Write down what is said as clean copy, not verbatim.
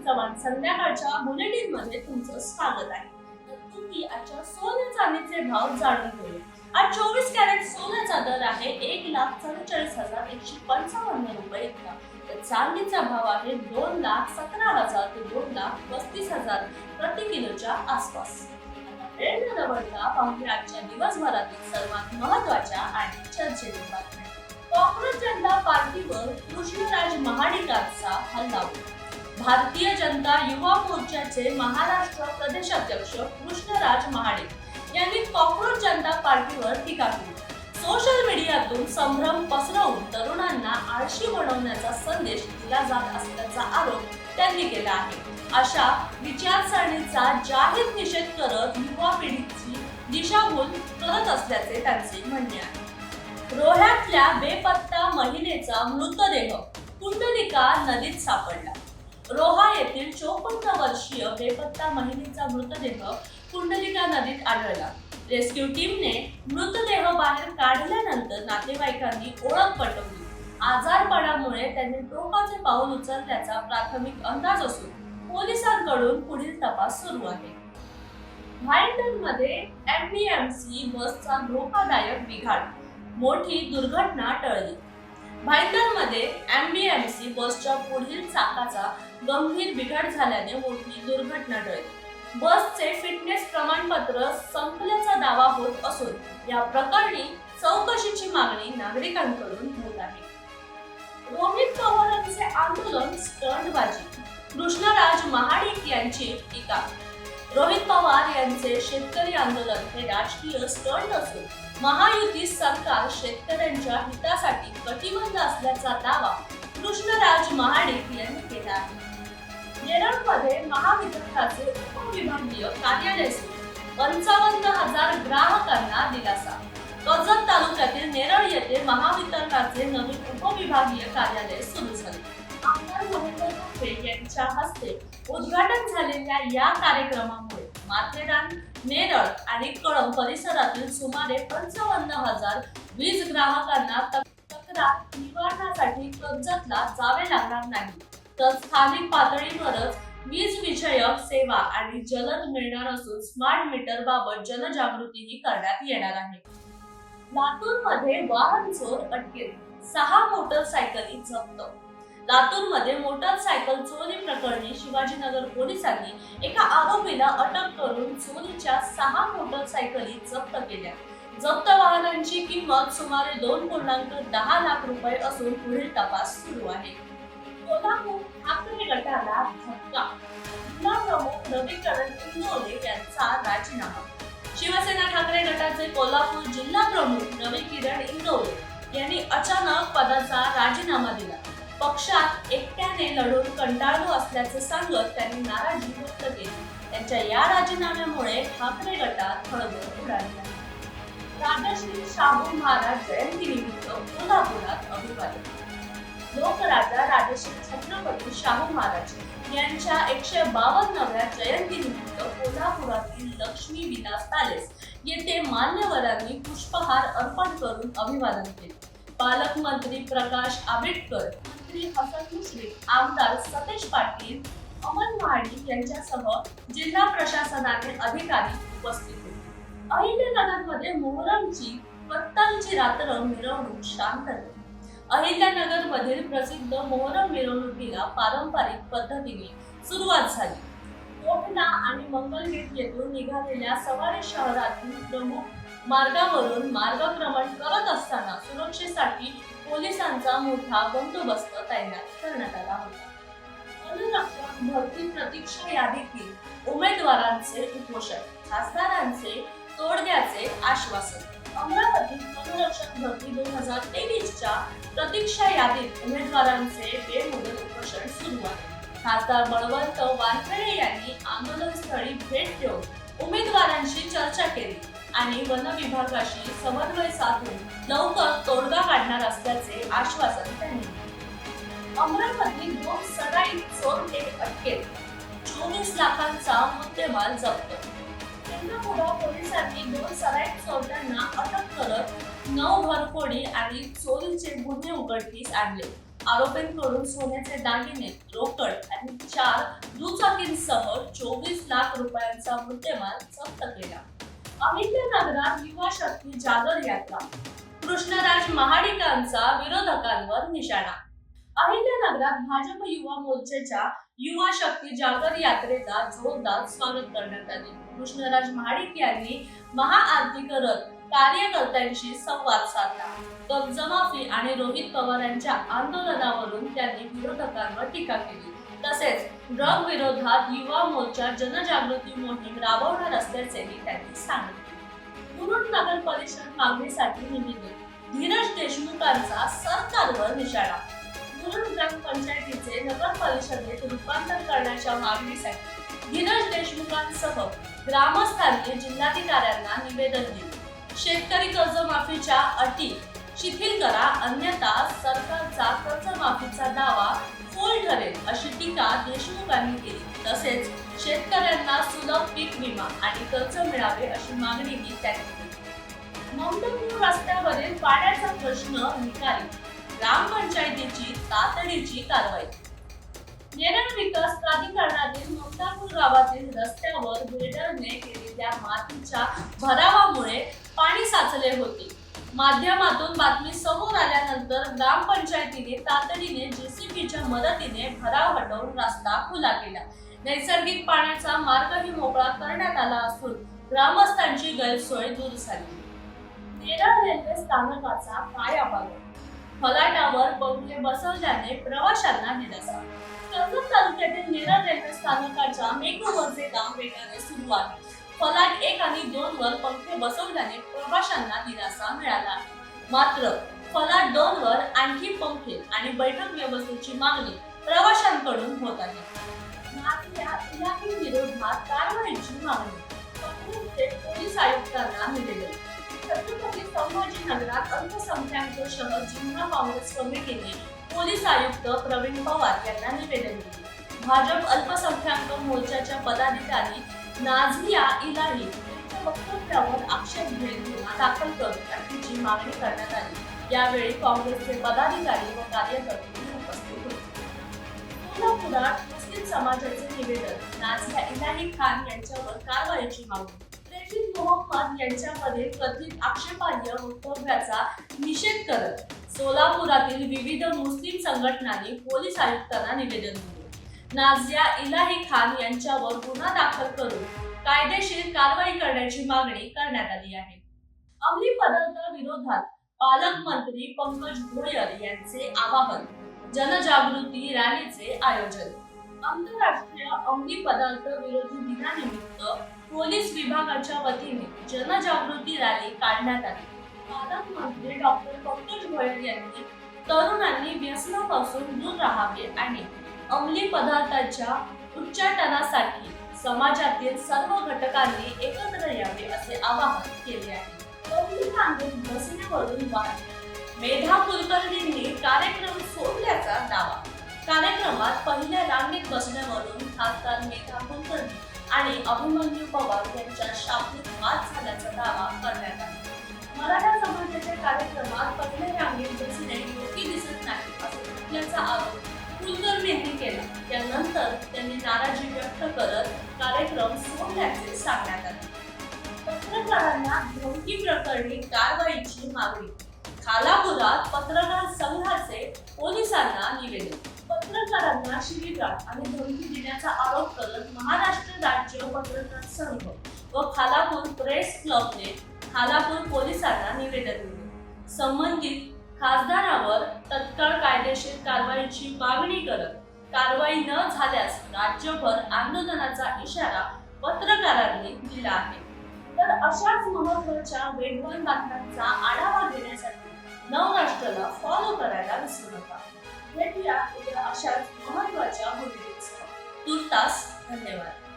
चव्हाण संध्याकाळच्या बुलेटिन मध्ये तुमचं स्वागत आहे. तुम्ही आजच्या सोने चांदीचे भाव जाणून घेऊया. आज 24 कॅरेट सोन्याचा दर आहे 1,44,155 रुपये इतका. तर चांदीचा भाव आहे 2,17,000 ते 2,35,000 प्रति किलोच्या आसपास. वेळ न दवडता पाहूया आजच्या दिवसभरातील सर्वात महत्त्वाच्या आणि चर्चेतील बातम्या. काँग्रेस जनता पार्टीवर कृष्णराज महाडिकांचा हल्ला. भारतीय जनता युवा मोर्चाचे महाराष्ट्र प्रदेशाध्यक्ष कृष्णराज महाडिक यांनी काँग्रेस जनता पार्टीवर टीका केली. सोशल मीडियातून संभ्रम पसरवून तरुणांना आळशी बनवण्याचा संदेश दिला जात असल्याचा आरोप त्यांनी केला आहे. अशा विचारसरणीचा जाहीर निषेध करत युवा पिढीची दिशाभूल करत असल्याचे त्यांचे म्हणणे आहे. रोह्यातल्या बेपत्ता महिलेचा मृतदेह कुंडलिका नदीत सापडला. रोहा येथील 54 वर्षीय बेपत्ता महिलेचा मृतदेह कुंडलिका नदीत आढळला. रेस्क्यू टीमने मृतदेह बाहेर काढल्यानंतर नातेवाईकांनी ओळख पटवली. आजारपणामुळे त्यांनी टोकाचे पाऊल उचलल्याचा प्राथमिक अंदाज असून पोलिसांकडून पुढील तपास सुरू आहे. भाईंदरमध्ये एमपीएमसी बसचा धोकादायक बिघाड, मोठी दुर्घटना टळली. भाईंदरमध्ये एमपीएमसी बसच्या पुढील चाकाचा गंभीर बिघाड झाल्याने मोठी दुर्घटना टळली. बसचे फिटनेस प्रमाणपत्र संपल्याचा दावा होत असून या प्रकरणी चौकशीची मागणी नागरिकांकडून होत आहे. रोहित पवारांचे आंदोलन स्टंटबाजी, कृष्णराज महाडिक यांची टीका. रोहित पवार यांचे शेतकरी आंदोलन हे राजकीय स्टंट असून महायुती सरकार शेतकऱ्यांच्या हितासाठी कटिबद्ध असल्याचा दावा कृष्णराज महाडिक यांनी केला आहे. नेरळमध्ये महावितरणाचे उपविभागीय कार्यालय सुरू, 55,000 ग्राहकांना दिलासा. कर्जत तालुक्यातील नेरळ येथे महावितरणाचे नवीन उपविभागीय कार्यालय सुरू झाले. आमदार महेंद्र धोत्रे यांच्या हस्ते उद्घाटन झालेल्या या कार्यक्रमामुळे माथेरान, नेरळ आणि कळंब परिसरातील सुमारे 55,000 वीज ग्राहकांना तक्रार निवारणासाठी कर्जतला जावे लागणार नाही, तर स्थानिक पातळीवरच वीज विषयक सेवा आणि जलद मिळणार असून स्मार्ट मीटर बाबत जनजागृतीही करण्यात येणार आहे. लातूरमध्ये वाहन चोर अटकेत, 6 मोटरसायकली जप्त. लातूरमध्ये मोटरसायकल चोरी प्रकरणी शिवाजीनगर पोलिसांनी एका आरोपीला अटक करून चोरीच्या 6 मोटरसायकली जप्त केल्या. जप्त वाहनांची किंमत सुमारे 2.10 लाख रुपये असून पुढील तपास सुरू आहे. कोल्हापूर ठाकरे गटाला धक्का, जिल्हा प्रमुख रविकिरण इंगोले यांचा राजीनामा. शिवसेना ठाकरे गटाचे कोल्हापूर जिल्हा प्रमुख रविकिरण इंगोले यांनी अचानक पदाचा राजीनामा दिला. पक्षात एकट्याने लढून कंटाळलो असल्याचे सांगत त्यांनी नाराजी व्यक्त केली. त्यांच्या या राजीनाम्यामुळे ठाकरे गटात खळबळ उडाली आहे. राजश्री शाहू महाराज जयंतीनिमित्त कोल्हापुरात अभिवादन. लोकराजा राजश्री छत्रपती शाहू महाराज यांच्या 152व्या जयंतीनिमित्त कोल्हापुरातील लक्ष्मी विलास पॅलेस येथे मान्यवरांनी पुष्पहार अर्पण करून अभिवादन केले. पालकमंत्री प्रकाश आंबेडकर, मंत्री हसन मुश्रीफ, आमदार सतेज पाटील, अमन महाडिक यांच्यासह जिल्हा प्रशासनाचे अधिकारी उपस्थित होते. अहिल्यानगरमध्ये मोहरमची कत्तलची रात्र मिरवणूक शांत झाली. अहिल्यानगरमधील प्रसिद्ध मोहरम मिरवणुकीला पारंपरिक पद्धतीने सुरुवात झाली. कोटला आणि मंगलगेट येथून निघालेल्या सवारी शहरातील प्रमुख मार्गावरून मार्गक्रमण करत असताना सुरक्षेसाठी पोलिसांचा मोठा बंदोबस्त तैनात करण्यात आला होता. अनुरक्षक भरती प्रतीक्षा यादीतील उमेदवारांचे उपोषण, खासदारांचे तोडग्याचे आश्वासन. अमरावतीत अनुरक्षक भरती 2023च्या प्रतीक्षा यादीत उमेदवारांचे बेमुदत उपोषण सुरू आहे. खासदार बळवंत वानखेडे यांनी आंदोलनस्थळी भेट देऊन उमेदवारांशी चर्चा केली आणि वन विभागाशी समन्वय साधून लवकर तोडगा काढणार असल्याचे आश्वासन त्यांनी दिले. अमरावतीत 2 सराईत चोरटे अटकेत, 24 लाखांचा मुद्देमाल जप्त. चंद्रपूर पोलिसांनी 2 सराईत चोरट्यांना अटक करत 9 घरफोडी आणि चोरीचे गुन्हे उघडकीस आणले. आरोपींकडून सोन्याचे दागिने, रोकड आणि 4 दुचाकींसह 24 लाख रुपयांचा मुद्देमाल जप्त केला. अहिल्यानगरात युवा शक्ती जागर यात्रा, कृष्णराज महाडिकांचा विरोधकांवर निशाणा. अहिल्यानगरात भाजप युवा मोर्चाच्या युवा शक्ती जागर यात्रेचा जोरदार स्वागत करण्यात आले. कृष्णराज महाडिक यांनी महाआरती करत कार्यकर्त्यांशी संवाद साधला. कर्जमाफी आणि रोहित पवार यांच्या आंदोलनावरून त्यांनी विरोधकांवर टीका केली. तसेच ड्रग विरोधात युवा मोर्चा जनजागृती मोहीम राबवणार असल्याचेही त्यांनी सांगितले. मुरुड नगर परिषद मागणीसाठी निवेदन, धीरज देशमुखांचा सरकारवर निशाणा. मुरुड ग्रामपंचायतीचे नगर परिषदेत रूपांतर करण्याच्या मागणीसाठी धीरज देशमुखांसह ग्रामस्थांनी जिल्हाधिकाऱ्यांना निवेदन दिले. शेतकरी कर्जमाफीच्या अटी शिथिल करा, अन्यथा सरकारचा कर्जमाफीचा दावा फोल ठरेल, अशी टीका देशमुखांनी केली. तसेच शेतकऱ्यांना सुलभ पीक विमा आणि कर्ज मिळावे अशी मागणीही त्यांनी केली. ममदापूर रस्त्यावरील पाण्याचा प्रश्न निकाली, ग्रामपंचायतीची तातडीची कारवाई. नेरळ विकास प्राधिकरणातील ममदापूर गावातील रस्त्यावर बिल्डरने केलेल्या मातीच्या भरावामुळे पाणी साचले होते. माध्यमातून बातमी समोर आल्यानंतर ग्रामपंचायतीने तातडीने जेसीबीच्या मदतीने भराव हटवून रस्ता खुला केला. नैसर्गिक पाण्याचा मार्गही मोकळा करण्यात आला असून ग्रामस्थांची गैरसोय दूर झाली. नेरळ रेल्वे स्थानकाचा कायापालट, फलाटावर पंखे बसवल्याने प्रवाशांना दिलासा. कर्जत तालुक्यातील नेरळ रेल्वे स्थानकाच्या मेकओव्हरचे काम वेगाने सुरू आहे. फलाट 1 आणि 2 वर पंखे बसवल्याने प्रवाशांना दिलासा मिळाला. मात्र फलाट 2 वर आणखी पंखे आणि बैठक व्यवस्थेची मागणी प्रवाशांकडून होत आहे. नागरिकांच्या इलाही विरोधात कारवाईची मागणी, पोलीस आयुक्तांना निवेदन. छत्रपती संभाजीनगरात अल्पसंख्याक शहर जिल्हा काँग्रेस कमिटीने पोलीस आयुक्त प्रवीण पवार यांना निवेदन दिले. भाजप अल्पसंख्याक मोर्चाच्या पदाधिकारी नाझिया इलाही यांच्या वक्तव्यावर आक्षेप घेत गुन्हा दाखल करून अटकेची मागणी करण्यात आली. यावेळी काँग्रेसचे पदाधिकारी व कार्यकर्ते उपस्थित होते. कोल्हापुरात मुस्लिम समाजाचे निवेदन, नाझिया इलाही खान यांच्यावर कारवाईची मागणी. प्रेषित मोहम्मद यांच्यावरील कथित आक्षेपार्ह वक्तव्याचा निषेध करत सोलापुरातील विविध मुस्लिम संघटनांनी पोलीस आयुक्तांना निवेदन दिले. नाझिया इलाही खान यांच्यावर गुन्हा दाखल करून कायदेशीर कारवाई करण्याची मागणी करण्यात आली आहे. अंमली पदार्थ विरोधात पालकमंत्री पंकज भोयर यांचे आवाहन, जनजागृती रॅलीचे आयोजन. आंतरराष्ट्रीय अंमली पदार्थ विरोधी दिनानिमित्त पोलीस विभागाच्या वतीने जनजागृती रॅली काढण्यात आली. पालकमंत्री डॉक्टर पंकज भोयर यांनी तरुणांनी व्यसनापासून दूर राहावे आणि अंमली पदार्थाच्या उच्चाटनासाठी समाजातील सर्व घटकांनी एकत्र यावे असे आवाहन केले आहे. अंमली रांगेत बसण्यावरून वाद, मेधा कुलकर्णींनी कार्यक्रम सोडल्याचा दावा. कार्यक्रमात पहिल्या रांगेत बसण्यावरून खासदार मेधा कुलकर्णी आणि अभिमन्यू पवार यांच्या शाब्दिक वाद झाल्याचा दावा करण्यात आला. मराठा समाजाच्या कार्यक्रमात पहिल्या रांगेत बसणे योग्य दिसत नाही असा म्हटल्याचा आरोप कुलकर्णींनी केला. त्यानंतर त्यांनी नाराजी व्यक्त करत कार्यक्रम सोडल्याचे सांगण्यात आले. पत्रकारांना धमकी प्रकरणी कारवाईची मागणी, खालापुरात पत्रकार संघाचे पोलिसांना निवेदन. पत्रकारांना शिवीगाळ आणि धमकी देण्याचा आरोप करत महाराष्ट्र राज्य पत्रकार संघ व खालापूर प्रेस क्लबने खालापूर पोलिसांना निवेदन दिले. संबंधित खासदारावर तत्काळ कायदेशीर कारवाईची मागणी करत कारवाई न झाल्यास राज्यभर आंदोलनाचा इशारा पत्रकारांनी दिला आहे. तर अशाच महत्त्वाच्या वेगवान बातम्यांचा आढावा घेण्यासाठी नवराष्ट्राला फॉलो करायला विसरू नका. भेटूया उद्या अशाच महत्त्वाच्या बुलेटिनसह. तूर्तास धन्यवाद.